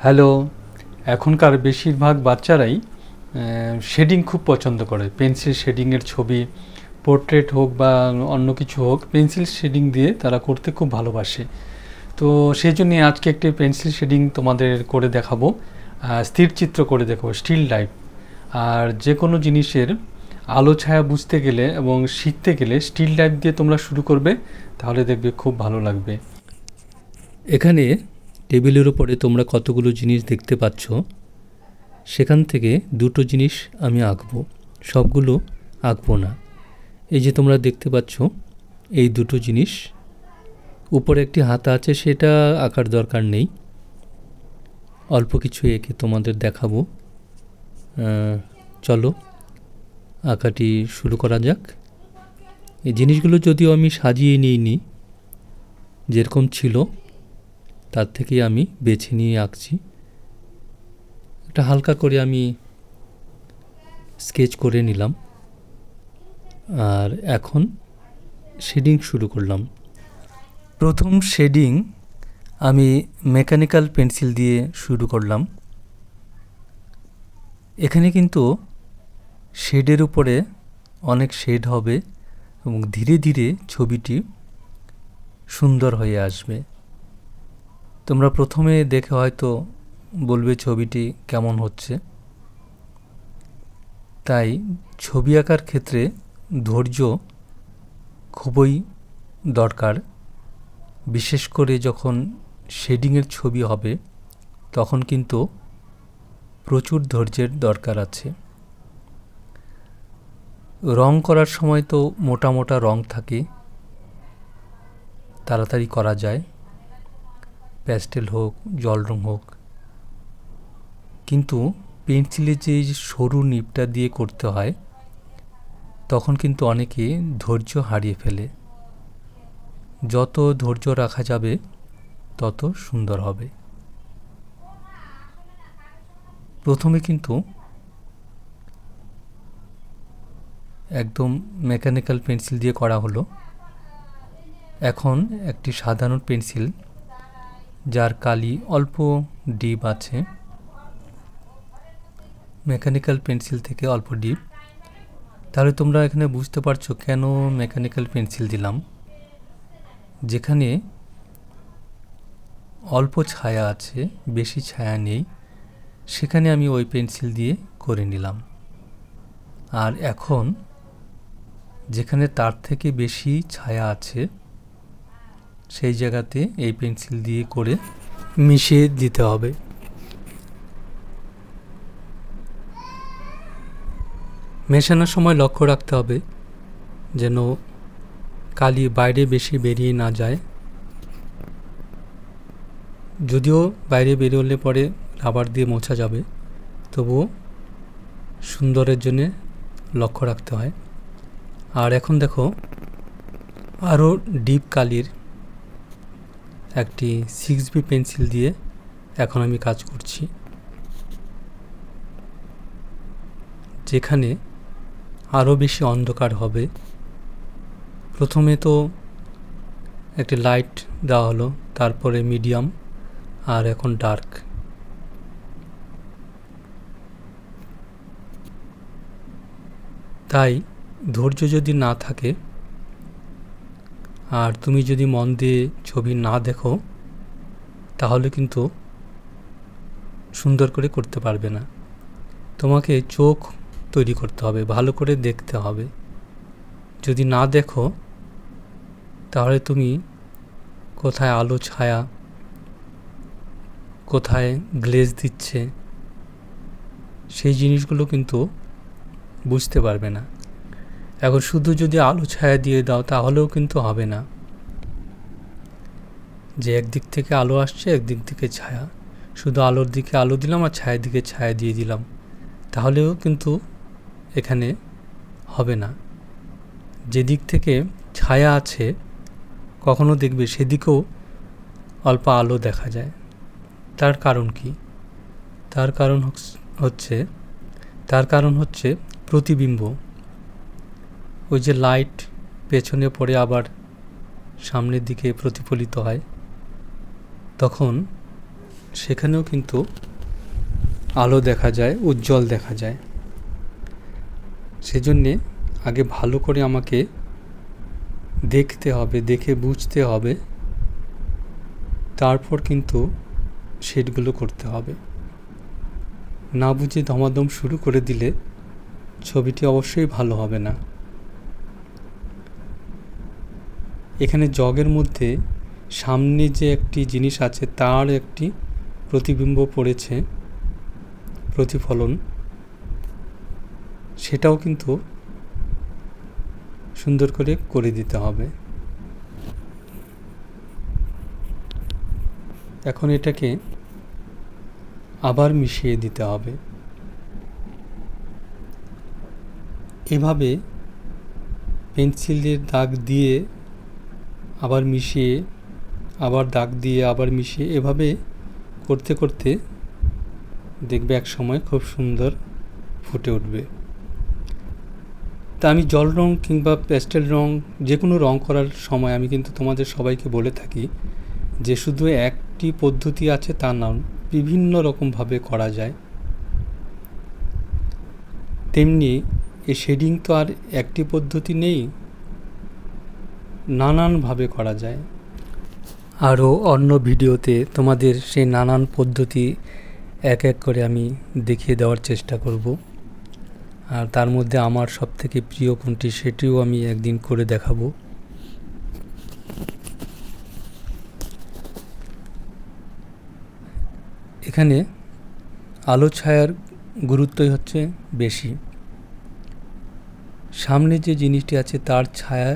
Hello. এখনকার বেশিরভাগ বাচ্চারাই শেডিং খুব পছন্দ করে। পেন্সিল শেডিংয়ের ছবি, পোর্ট্রেট হোক বা অন্য কিছু হোক, পেন্সিল শেডিং দিয়ে তারা করতে খুব ভালোবাসে। তো সেই জন্যে আজকে একটি পেন্সিল শেডিং তোমাদের করে দেখাবো, স্থির চিত্র করে দেখাবো, স্টিল লাইফ। আর যে কোনো জিনিসের আলো ছায়া বুঝতে গেলে এবং শিখতে গেলে স্টিল লাইফ দিয়ে তোমরা শুরু করবে, তাহলে দেখবে খুব ভালো লাগবে। এখানে টেবিলের উপরে তোমরা কতগুলো জিনিস দেখতে পাচ্ছ, সেখান থেকে দুটো জিনিস আমি আঁকবো, সবগুলো আঁকবো না। এই যে তোমরা দেখতে পাচ্ছ এই দুটো জিনিস, উপরে একটি হাতা আছে, সেটা আঁকার দরকার নেই, অল্প কিছু এঁকে তোমাদের দেখাবো। চলো আঁকাটি শুরু করা যাক। এই জিনিসগুলো যদিও আমি সাজিয়ে নিইনি, যেরকম ছিল তার থেকেই আমি বেছে নিয়ে আঁকছি। একটা হালকা করে আমি স্কেচ করে নিলাম, আর এখন শেডিং শুরু করলাম। প্রথম শেডিং আমি মেকানিক্যাল পেন্সিল দিয়ে শুরু করলাম। এখানে কিন্তু শেডের উপরে অনেক শেড হবে এবং ধীরে ধীরে ছবিটি সুন্দর হয়ে আসবে। তোমরা প্রথমে দেখে হয়তো বলবে ছবিটি কেমন হচ্ছে। তাই ছবি আঁকার ক্ষেত্রে ধৈর্য খুবই দরকার। বিশেষ করে যখন শেডিংয়ের ছবি হবে, তখন কিন্তু প্রচুর ধৈর্যের দরকার আছে। রং করার সময় তো মোটা মোটা রং থাকে, তাড়াতাড়ি করা যায়, প্যাস্টেল হোক, জল রং হোক। কিন্তু পেন্সিলে যে সরু নিবটা দিয়ে করতে হয়, তখন কিন্তু অনেকে ধৈর্য হারিয়ে ফেলে। যত ধৈর্য রাখা যাবে তত সুন্দর হবে। প্রথমে কিন্তু একদম মেকানিক্যাল পেন্সিল দিয়ে করা হলো। এখন একটি সাধারণ পেন্সিল, যার কালি অল্প ডিপ আছে, মেকানিক্যাল পেন্সিল থেকে অল্প ডিপ। তাহলে তোমরা এখানে বুঝতে পারছো কেন মেকানিক্যাল পেন্সিল দিলাম। যেখানে অল্প ছায়া আছে, বেশি ছায়া নেই, সেখানে আমি ওই পেন্সিল দিয়ে করে নিলাম। আর এখন যেখানে তার থেকে বেশি ছায়া আছে, সেই জায়গাতে এই পেন্সিল দিয়ে করে মিশিয়ে দিতে হবে। মেশানোর সময় লক্ষ্য রাখতে হবে যেন কালি বাইরে বেশি বেরিয়ে না যায়। যদিও বাইরে বেরোলে পরে রাবার দিয়ে মোছা যাবে, তবুও সুন্দরের জন্যে লক্ষ্য রাখতে হয়। আর এখন দেখো, আরও ডিপ কালির একটি 6B পেন্সিল দিয়ে এখন আমি কাজ করছি। যেখানে আরও বেশি অন্ধকার হবে, প্রথমে তো একটি লাইট দেওয়া হলো, তারপরে মিডিয়াম, আর এখন ডার্ক। তাই ধৈর্য যদি না থাকে আর তুমি যদি মন দিয়ে ছবি না দেখো, তাহলে কিন্তু সুন্দর করে করতে পারবে না। তোমাকে চোখ তৈরি করতে হবে, ভালো করে দেখতে হবে। যদি না দেখো, তাহলে তুমি কোথায় আলো ছায়া, কোথায় গ্লেজ দিচ্ছে, সেই জিনিসগুলো কিন্তু বুঝতে পারবে না। এখন শুধু যদি আলো ছায়া দিয়ে দাও, তাহলেও কিন্তু হবে না। যে একদিক থেকে আলো আসছে, একদিক থেকে ছায়া, শুধু আলোর দিকে আলো দিলাম আর ছায়ার দিকে ছায়া দিয়ে দিলাম, তাহলেও কিন্তু এখানে হবে না। যেদিক থেকে ছায়া আছে, কখনো দেখবে সেদিকেও অল্প আলো দেখা যায়। তার কারণ কি? তার কারণ হচ্ছে প্রতিবিম্ব। ওই যে লাইট পেছনে পড়ে আবার সামনের দিকে প্রতিফলিত হয়, তখন সেখানেও কিন্তু আলো দেখা যায়, উজ্জ্বল দেখা যায়। সেজন্যে আগে ভালো করে আমাকে দেখতে হবে, দেখে বুঝতে হবে, তারপর কিন্তু শেডগুলো করতে হবে। না বুঝে ধমাধম শুরু করে দিলে ছবিটি অবশ্যই ভালো হবে না। এখানে জগের মধ্যে সামনে যে একটি জিনিস আছে তার একটি প্রতিবিম্ব পড়েছে, প্রতিফলন, সেটাও কিন্তু সুন্দর করে দিতে হবে। এখন এটাকে আবার মিশিয়ে দিতে হবে। এভাবে পেন্সিলের দাগ দিয়ে আবার মিশিয়ে, আবার দাগ দিয়ে আবার মিশিয়ে, এভাবে করতে করতে দেখবে এক সময় খুব সুন্দর ফুটে উঠবে। তা আমি জল রং কিংবা প্যাস্টেল রং, যে কোনো রং করার সময় আমি কিন্তু তোমাদের সবাইকে বলে থাকি যে শুধু একটি পদ্ধতি আছে তা না, বিভিন্ন রকমভাবে করা যায়। তেমনি এই শেডিং তো আর একটি পদ্ধতি নেই, নানানভাবে করা যায়। আরও অন্য ভিডিওতে তোমাদের সেই নানান পদ্ধতি এক এক করে আমি দেখিয়ে দেওয়ার চেষ্টা করব। আর তার মধ্যে আমার সবথেকে প্রিয় কোনটি সেটিও আমি একদিন করে দেখাবো। এখানে আলো ছায়ার গুরুত্বই হচ্ছে বেশি। সামনে যে জিনিসটি আছে তার ছায়া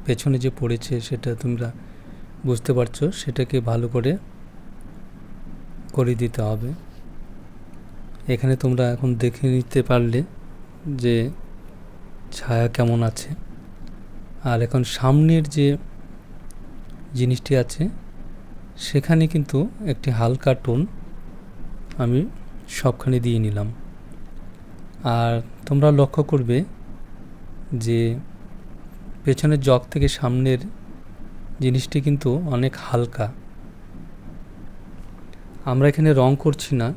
পেছনে যে পড়েছে সেটা তোমরা বুঝতে পারছো, সেটাকে ভালো করে দিতে হবে। এখানে তোমরা এখন দেখে নিতে পারলে যে ছায়া কেমন আছে। আর এখন সামনের যে জিনিসটি আছে সেখানে কিন্তু একটি হালকা টোন আমি সবখানে দিয়ে নিলাম। আর তোমরা লক্ষ্য করবে যে পেছনের জগ থেকে সামনের জিনিসটি কিন্তু অনেক হালকা। আমরা এখানে রং করছি না,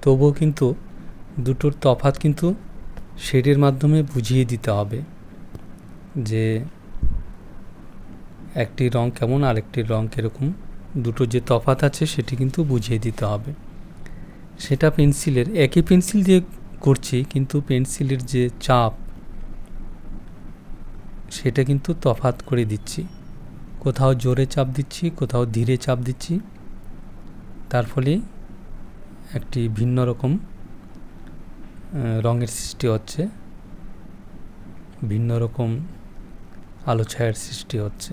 তবুও কিন্তু দুটোর তফাৎ কিন্তু শেডের মাধ্যমে বুঝিয়ে দিতে হবে যে একটি রং কেমন আর একটি রং কীরকম, দুটো যে তফাৎ আছে সেটি কিন্তু বুঝিয়ে দিতে হবে। সেটা পেন্সিলের, একই পেন্সিল দিয়ে করছি কিন্তু পেন্সিলের যে চাপ সেটা কিন্তু তফাৎ করে দিচ্ছি। কোথাও জোরে চাপ দিচ্ছি, কোথাও ধীরে চাপ দিচ্ছি, তার ফলে একটি ভিন্ন রকম রঙের সৃষ্টি হচ্ছে, ভিন্ন রকম আলো ছায়ার সৃষ্টি হচ্ছে।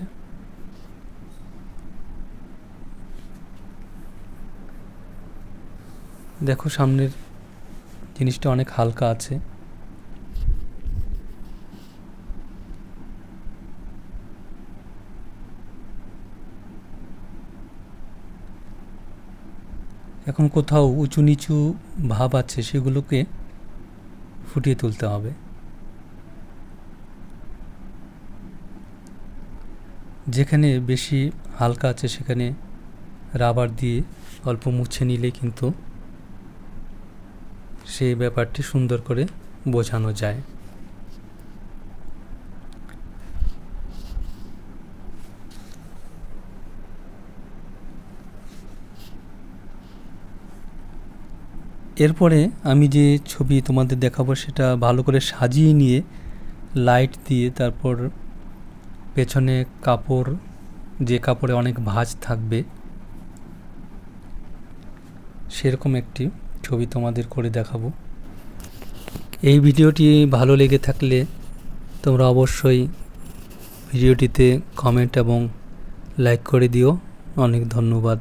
দেখো সামনের জিনিসটা অনেক হালকা আছে। এখন কোথাও উঁচু নিচু ভাব আছে, সেগুলোকে ফুটিয়ে তুলতে হবে। যেখানে বেশি হালকা আছে সেখানে রাবার দিয়ে অল্প মুছে নিলে কিন্তু সেই ব্যাপারটি সুন্দর করে বোঝানো যায়। এরপরে আমি যে ছবি তোমাদের দেখাবো সেটা ভালো করে সাজিয়ে নিয়ে লাইট দিয়ে, তারপর পেছনে কাপড়, যে কাপড়ে অনেক ভাঁজ থাকবে সেরকম একটি ছবি তোমাদের করে দেখাবো। এই ভিডিওটি ভালো লেগে থাকলে তোমরা অবশ্যই ভিডিওটিতে কমেন্ট এবং লাইক করে দিও। অনেক ধন্যবাদ।